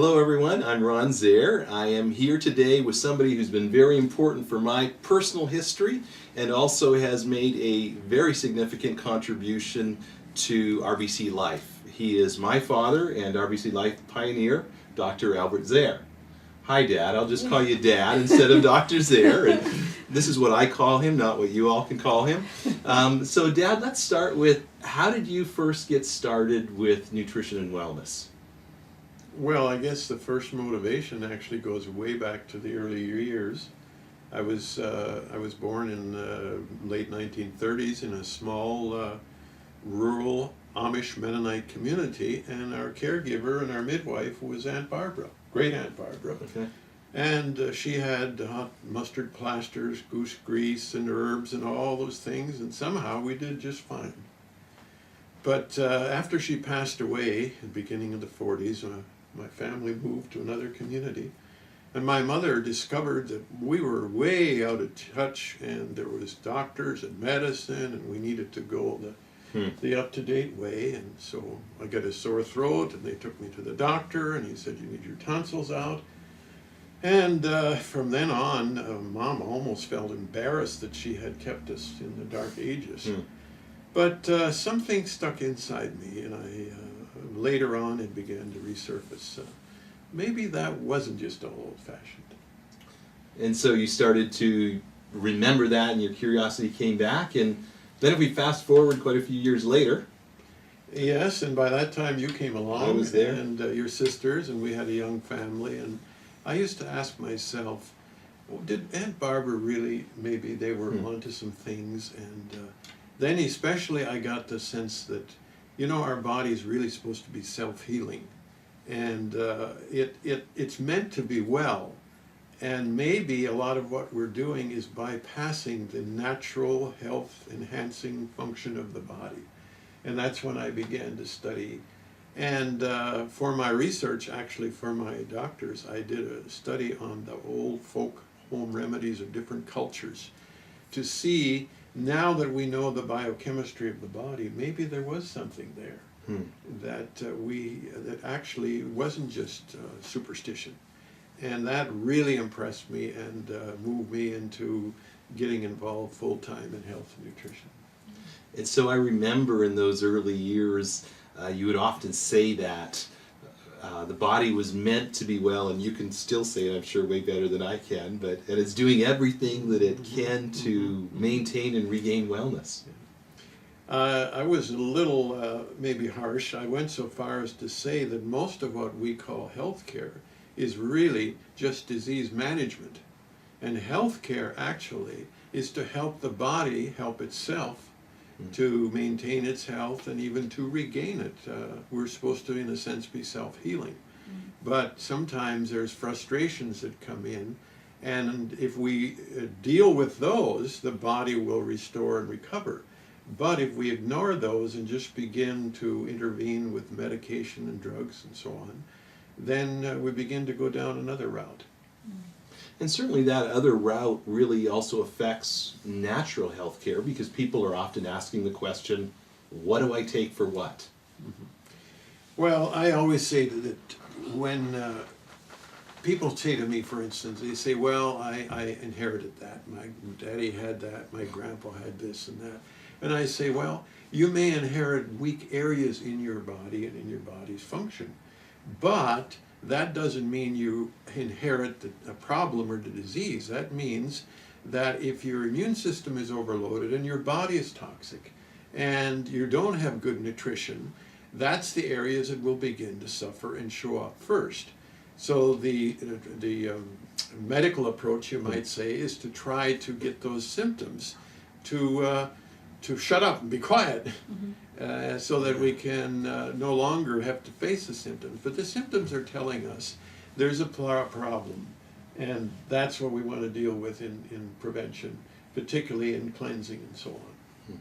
Hello everyone, I'm Ron Zehr. I am here today with somebody who's been very important for my personal history and also has made a very significant contribution to RBC Life. He is my father and RBC Life pioneer, Dr. Albert Zehr. Hi Dad, I'll just call you Dad instead of Dr. Zehr, and this is what I call him, not what you all can call him. So Dad, let's start with, how did you first get started with nutrition and wellness? Well, I guess the first motivation actually goes way back to the early years. I was born in the late 1930s in a small rural Amish Mennonite community, and our caregiver and our midwife was Aunt Barbara, great Aunt Barbara. Okay. And she had hot mustard plasters, goose grease, and herbs and all those things, and somehow we did just fine. But after she passed away at the beginning of the 40s, my family moved to another community, and my mother discovered that we were way out of touch, and there was doctors and medicine, and we needed to go the up-to-date way. And so I got a sore throat, and they took me to the doctor, and he said, "You need your tonsils out." And from then on, Mom almost felt embarrassed that she had kept us in the dark ages. But something stuck inside me, and later on it began to resurface. Maybe that wasn't just all old-fashioned. And so you started to remember that, and your curiosity came back, and then if we fast forward quite a few years later. Yes, and by that time you came along. I was there. And your sisters, and we had a young family, and I used to ask myself, well, did Aunt Barbara really, maybe they were onto some things, and then especially I got the sense that, our body is really supposed to be self-healing, and it's meant to be well, and maybe a lot of what we're doing is bypassing the natural health-enhancing function of the body. And that's when I began to study. And for my research, actually for my doctors, I did a study on the old folk home remedies of different cultures to see, now that we know the biochemistry of the body, maybe there was something there that actually wasn't just superstition. And that really impressed me and moved me into getting involved full-time in health and nutrition. And so I remember in those early years, you would often say that the body was meant to be well, and you can still say it, I'm sure, way better than I can, and it's doing everything that it can to maintain and regain wellness. I was a little maybe harsh. I went so far as to say that most of what we call healthcare is really just disease management. And healthcare actually is to help the body help itself, to maintain its health and even to regain it. We're supposed to, in a sense, be self-healing. But sometimes there's frustrations that come in, and if we deal with those, the body will restore and recover. But if we ignore those and just begin to intervene with medication and drugs and so on, then we begin to go down another route. And certainly that other route really also affects natural health care, because people are often asking the question, what do I take for what? Well, I always say that when people say to me, for instance, they say, well, I inherited that. My daddy had that, my grandpa had this and that. And I say, well, you may inherit weak areas in your body and in your body's function, but that doesn't mean you inherit a problem or the disease. That means that if your immune system is overloaded and your body is toxic and you don't have good nutrition, that's the areas that will begin to suffer and show up first. So the medical approach, you might say, is to try to get those symptoms to shut up and be quiet. So that we can no longer have to face the symptoms. But the symptoms are telling us there's a problem, and that's what we want to deal with in prevention, particularly in cleansing and so on.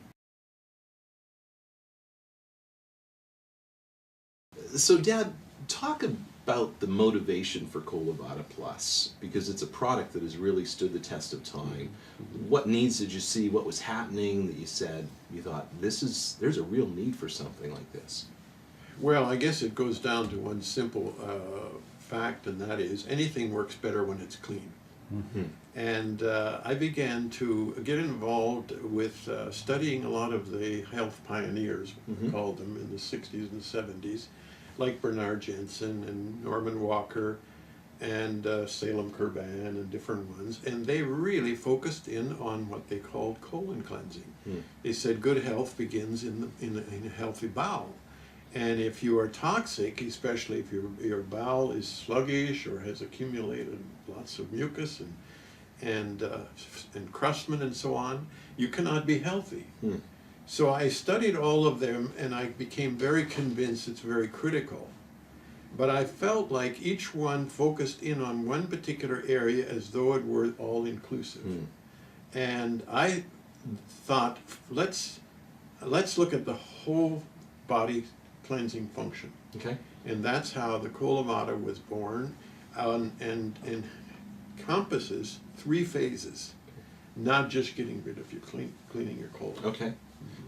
So Dad, talk about the motivation for Colo Vada Plus, because it's a product that has really stood the test of time. What needs did you see? What was happening that you thought there's a real need for something like this? Well, I guess it goes down to one simple fact, and that is anything works better when it's clean. Mm-hmm. And I began to get involved with studying a lot of the health pioneers, we called them, in the 60s and 70s, like Bernard Jensen and Norman Walker and Salem Kurban and different ones. And they really focused in on what they called colon cleansing. They said good health begins in a healthy bowel. And if you are toxic, especially if your bowel is sluggish or has accumulated lots of mucus and encrustment and so on, you cannot be healthy. So I studied all of them, and I became very convinced it's very critical. But I felt like each one focused in on one particular area as though it were all inclusive. And I thought, let's look at the whole body cleansing function. Okay. And that's how the Colo Vada was born, and encompasses 3 phases, not just getting rid of your cleaning your colon. Okay.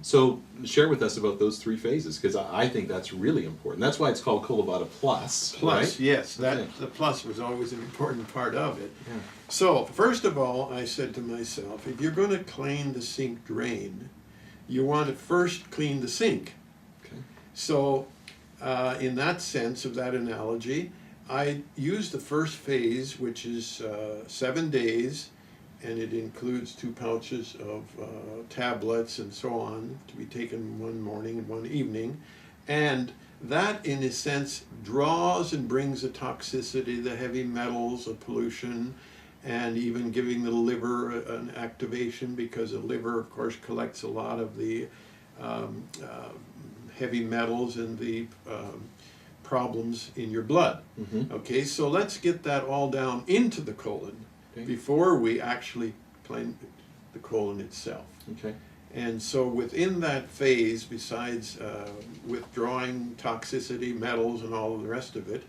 So share with us about those 3 phases, because I think that's really important. That's why it's called Colo Vada Plus. Plus, right? yes, Okay. the plus was always an important part of it. Yeah. So first of all, I said to myself, if you're going to clean the sink drain, you want to first clean the sink. Okay. So in that sense of that analogy, I used the first phase, which is 7 days, and it includes 2 pouches of tablets and so on to be taken one morning and one evening. And that, in a sense, draws and brings the toxicity, the heavy metals, the pollution, and even giving the liver an activation, because the liver, of course, collects a lot of the heavy metals and the problems in your blood. Okay, so let's get that all down into the colon before we actually clean the colon itself. Okay. And so within that phase, besides withdrawing toxicity, metals, and all of the rest of it,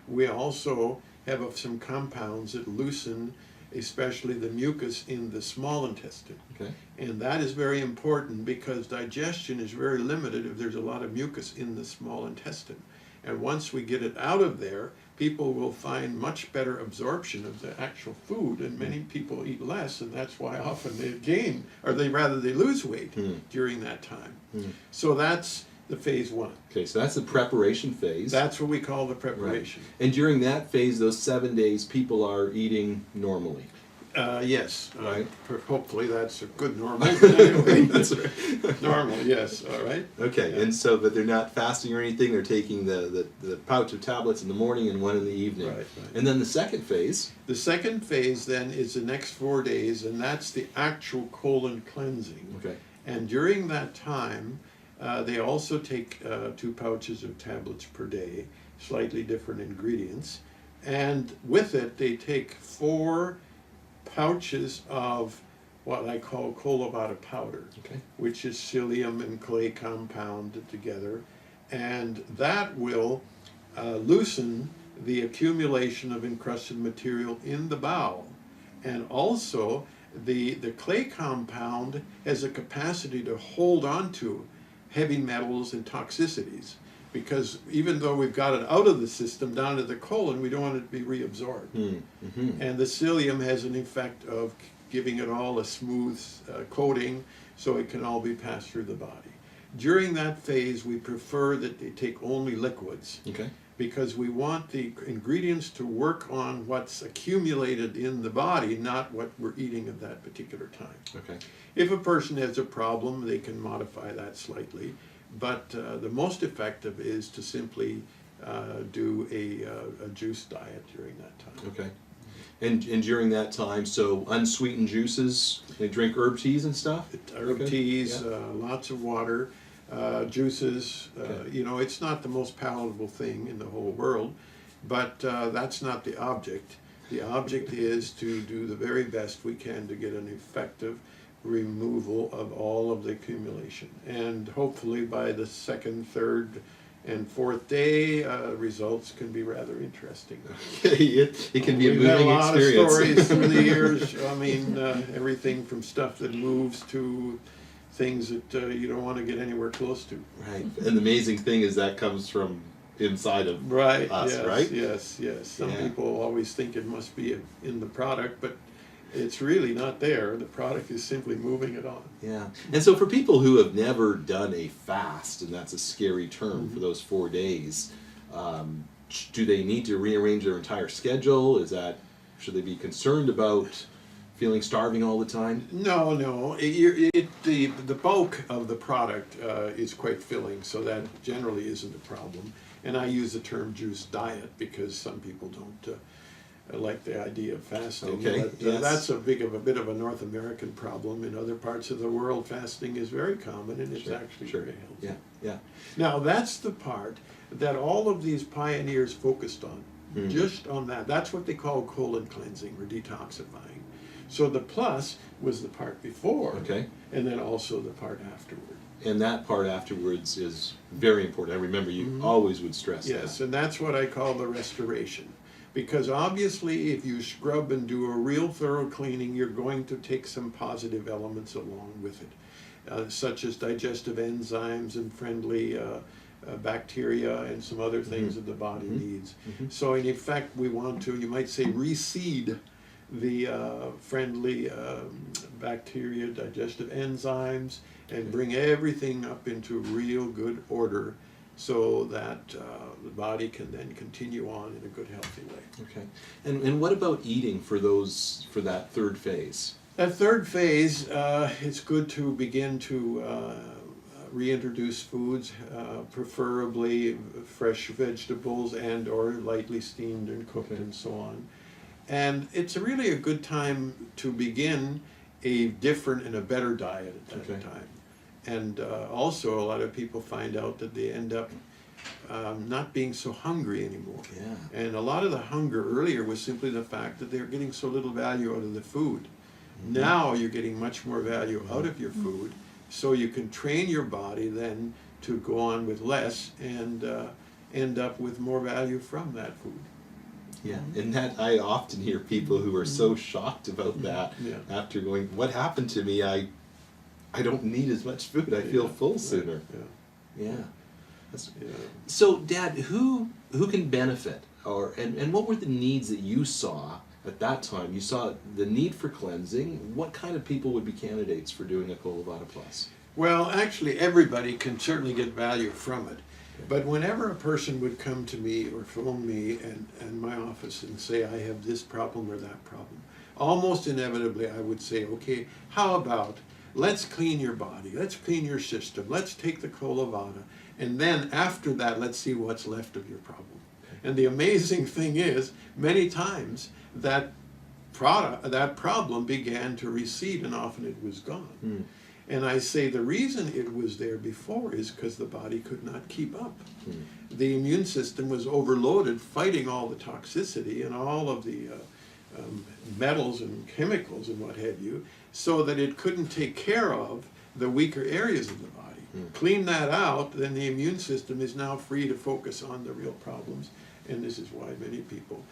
we also have some compounds that loosen especially the mucus in the small intestine. Okay. And that is very important, because digestion is very limited if there's a lot of mucus in the small intestine. And once we get it out of there, people will find much better absorption of the actual food, and many people eat less, and that's why often they gain, or they lose weight during that time. So that's the phase 1. Okay, so that's the preparation phase. That's what we call the preparation. Right. And during that phase, those 7 days, people are eating normally. Yes. Right. Hopefully that's a good normal. Anyway, That's right. normal, yes. All right. Okay, Yeah. and so, but they're not fasting or anything. They're taking the pouch of tablets in the morning and one in the evening. Right, right. And then the second phase. The second phase then is the next 4 days, and that's the actual colon cleansing. Okay. And during that time, they also take 2 pouches of tablets per day, slightly different ingredients. And with it, they take 4 pouches of what I call Colo Vada powder, which is psyllium and clay compounded together. And that will loosen the accumulation of encrusted material in the bowel. And also, the clay compound has a capacity to hold on to heavy metals and toxicities, because even though we've got it out of the system down to the colon, we don't want it to be reabsorbed. And the psyllium has an effect of giving it all a smooth coating, so it can all be passed through the body. During that phase, we prefer that they take only liquids, because we want the ingredients to work on what's accumulated in the body, not what we're eating at that particular time. If a person has a problem, they can modify that slightly, but the most effective is to simply do a juice diet during that time. And during that time, so unsweetened juices, they drink herb teas and stuff? Herb teas, lots of water, juices. You know, it's not the most palatable thing in the whole world, but that's not the object. The object is to do the very best we can to get an effective removal of all of the accumulation. And hopefully by the 2nd, 3rd, and 4th day, results can be rather interesting. It can be a moving experience. We've had a lot of stories through the years. I mean, everything from stuff that moves to things that you don't want to get anywhere close to. Right. And the amazing thing is that comes from inside of Right. us, Yes, right? yes. Some Yeah. people always think it must be in the product, but it's really not there. The product is simply moving it on. Yeah. And so for people who have never done a fast, and that's a scary term for those 4 days, do they need to rearrange their entire schedule? Should they be concerned about feeling starving all the time? No. The bulk of the product is quite filling, so that generally isn't a problem. And I use the term juice diet because some people don't like the idea of fasting. Okay, But, yes. that's a bit of a North American problem. In other parts of the world, fasting is very common, and it's actually very healthy. Yeah. Now, that's the part that all of these pioneers focused on, just on that. That's what they call colon cleansing or detoxifying. So the plus was the part before, Okay. and then also the part afterward. And that part afterwards is very important. I remember you always would stress Yes, that. and that's what I call the restoration. Because obviously, if you scrub and do a real thorough cleaning, you're going to take some positive elements along with it, such as digestive enzymes and friendly bacteria and some other things that the body needs. So in effect, we want to, you might say, reseed the friendly bacteria, digestive enzymes, and bring everything up into real good order so that the body can then continue on in a good, healthy way. Okay. And what about eating for that third phase? That third phase, it's good to begin to reintroduce foods, preferably fresh vegetables and or lightly steamed and cooked and so on. And it's really a good time to begin a different and a better diet at that time. And also a lot of people find out that they end up not being so hungry anymore. Yeah. And a lot of the hunger earlier was simply the fact that they're getting so little value out of the food. Now you're getting much more value out of your food, so you can train your body then to go on with less and end up with more value from that food. Yeah, and that I often hear people who are so shocked about that after going, what happened to me? I don't need as much food. I feel full sooner. Yeah. So, Dad, who can benefit, and what were the needs that you saw at that time? You saw the need for cleansing. What kind of people would be candidates for doing a Colo Vada Plus? Well, actually, everybody can certainly get value from it. But whenever a person would come to me or phone me and my office and say, I have this problem or that problem, almost inevitably I would say, okay, how about let's clean your body, let's clean your system, let's take the Colo Vada, and then after that, let's see what's left of your problem. And the amazing thing is, many times that problem began to recede and often it was gone. And I say the reason it was there before is because the body could not keep up. The immune system was overloaded fighting all the toxicity and all of the metals and chemicals and what have you, so that it couldn't take care of the weaker areas of the body. Clean that out, then the immune system is now free to focus on the real problems, and this is why many people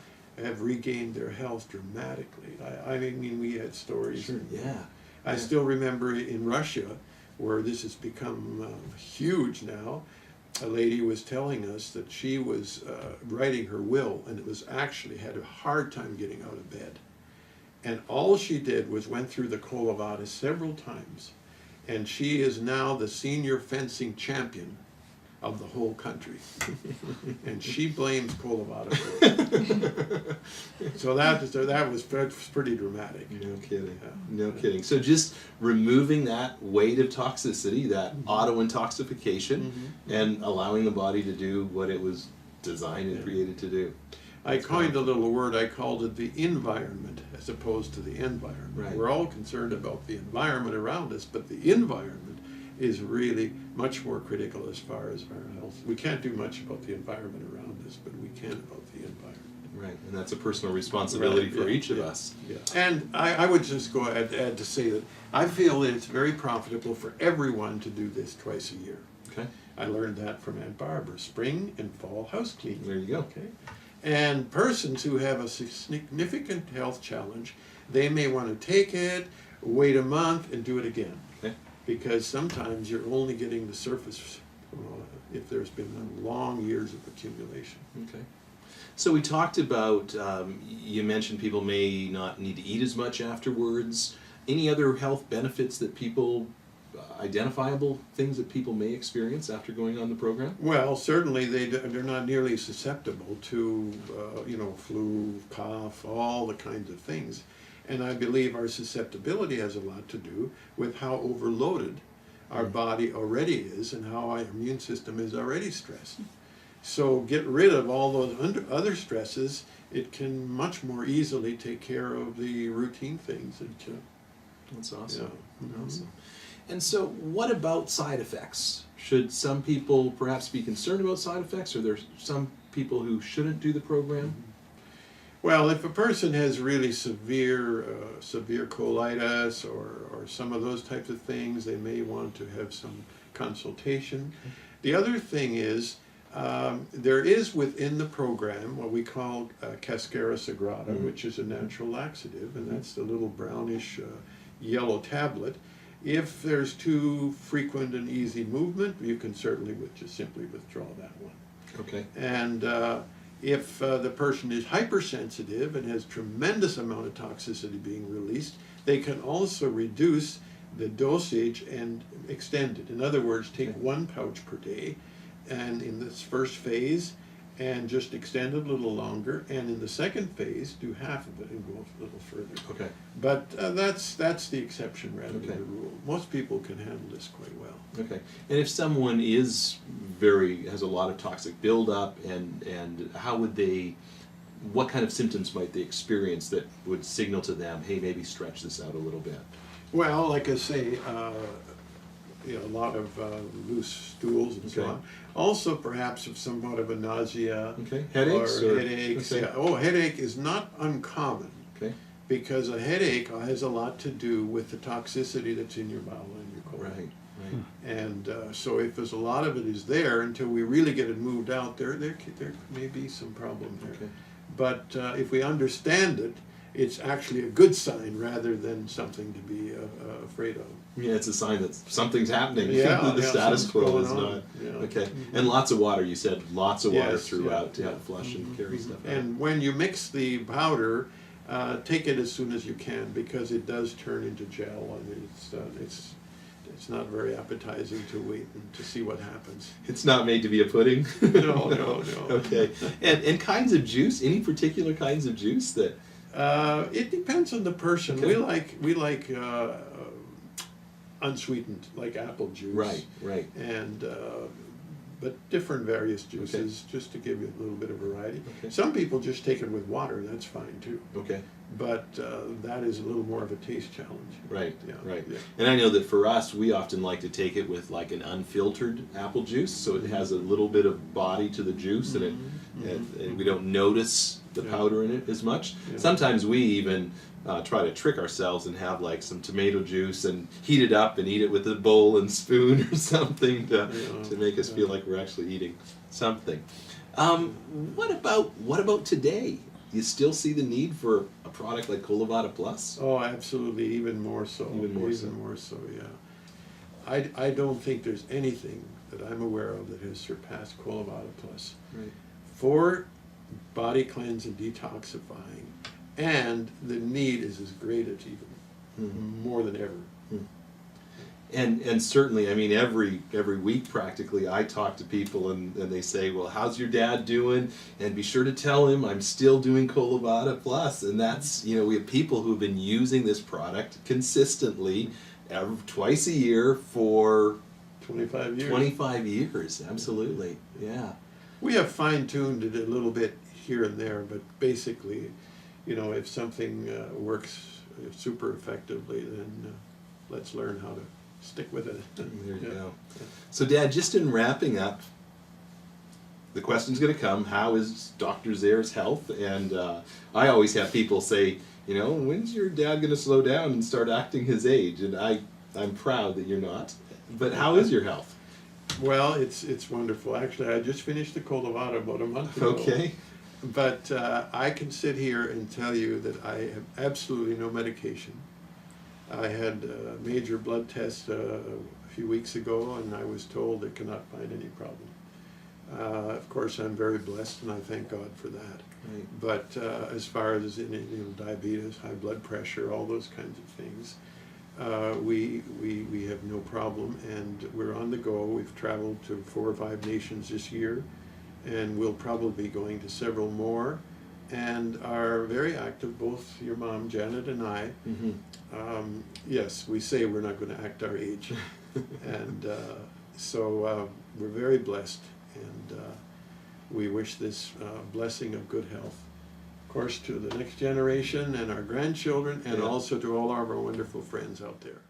have regained their health dramatically. I mean, we had stories. Sure. I still remember in Russia, where this has become huge now, a lady was telling us that she was writing her will and it was actually had a hard time getting out of bed. And all she did was went through the Colo Vada several times. And she is now the senior fencing champion of the whole country. And she blames Colo Vada for it. So that was pretty dramatic. No kidding. No kidding. So just removing that weight of toxicity, that auto-intoxication, and allowing the body to do what it was designed and created to do. I coined a little word, I called it the environment as opposed to the environment. Right. We're all concerned about the environment around us, but the environment is really much more critical as far as our health. We can't do much about the environment around us, but we can about the environment. Right, and that's a personal responsibility for each of us. Yeah. And I would just go add to say that I feel that it's very profitable for everyone to do this twice a year. Okay. I learned that from Aunt Barbara, spring and fall house cleaning. There you go. Okay. And persons who have a significant health challenge, they may want to take it, wait a month, and do it again. Okay. Because sometimes you're only getting the surface if there's been long years of accumulation. Okay. So we talked about, you mentioned people may not need to eat as much afterwards. Any other health benefits that people, identifiable things that people may experience after going on the program? Well, certainly they're not nearly susceptible to, flu, cough, all the kinds of things. And I believe our susceptibility has a lot to do with how overloaded our body already is and how our immune system is already stressed. So get rid of all those other stresses, it can much more easily take care of the routine things. That's awesome. Yeah. Awesome. And so what about side effects? Should some people perhaps be concerned about side effects? Are there some people who shouldn't do the program? Well, if a person has really severe colitis or some of those types of things, they may want to have some consultation. The other thing is, there is within the program what we call Cascara Sagrada, which is a natural laxative, and that's the little brownish yellow tablet. If there's too frequent and easy movement, you can certainly just simply withdraw that one. Okay. And if the person is hypersensitive and has tremendous amount of toxicity being released, they can also reduce the dosage and extend it. In other words, take 1 pouch per day, and in this first phase, and just extend it a little longer, and in the second phase, do half of it and go a little further. Okay. But that's the exception rather Okay. than the rule. Most people can handle this quite well. Okay. And if someone has a lot of toxic buildup, and how would they, what kind of symptoms might they experience that would signal to them, hey, maybe stretch this out a little bit? Well, like I say, a lot of loose stools and so Okay. on. Also, perhaps of somewhat of a nausea. Okay. Headaches? Or headaches. Okay. Yeah. Oh, headache is not uncommon, Okay. because a headache has a lot to do with the toxicity that's in your bowel and your colon. Right. Right. And so if there's a lot of it is there, until we really get it moved out, there may be some problem there. Okay. But if we understand it, it's actually a good sign rather than something to be afraid of. Yeah, it's a sign that something's happening. Yeah, The status something's quo going is on. not. Yeah. Okay. And lots of water, you said lots of water Yes, throughout to yeah. help flush and carry stuff out. And when you mix the powder, take it as soon as you can, because it does turn into gel, and it's not very appetizing to wait and to see what happens. It's not made to be a pudding? No. Okay. And kinds of juice, any particular kinds of juice that? It depends on the person. Okay. We like unsweetened, like apple juice. Right. And but different various juices, just to give you a little bit of variety. Okay. Some people just take it with water, that's fine too. Okay. But that is a little more of a taste challenge. Right. Yeah. Right. Yeah. And I know that for us, we often like to take it with like an unfiltered apple juice, so it has a little bit of body to the juice, and and we don't notice the powder in it as much. Yeah. Sometimes we even try to trick ourselves and have like some tomato juice and heat it up and eat it with a bowl and spoon or something to make us feel like we're actually eating something. What about today? You still see the need for a product like Vada Plus? Oh, absolutely, even more so. Even more so, yeah. I don't think there's anything that I'm aware of that has surpassed Vada Plus. Right. For body cleanse and detoxifying, and the need is as great as even more than ever. And certainly, I mean, every week practically, I talk to people and they say, well, how's your dad doing? And be sure to tell him I'm still doing Vada Plus. And that's, we have people who've been using this product consistently twice a year for 25 years. 25 years, absolutely, yeah. We have fine-tuned it a little bit here and there, but basically, if something works super effectively, then let's learn how to stick with it. There you go. So, Dad, just in wrapping up, the question's going to come, how is Dr. Zehr's health? And I always have people say, when's your dad going to slow down and start acting his age? And I'm proud that you're not. But how is your health? Well, it's wonderful. Actually, I just finished the Vada about a month ago. Okay. But I can sit here and tell you that I have absolutely no medication. I had a major blood test a few weeks ago, and I was told they cannot find any problem. Of course, I'm very blessed, and I thank God for that. Right. But as far as diabetes, high blood pressure, all those kinds of things, we have no problem, and we're on the go. We've traveled to 4 or 5 nations this year, and we'll probably be going to several more, and are very active, both your mom, Janet, and I. Mm-hmm. Yes, we say we're not going to act our age, and so we're very blessed, and we wish this blessing of good health, of course, to the next generation and our grandchildren, and Yeah. also to all of our wonderful friends out there.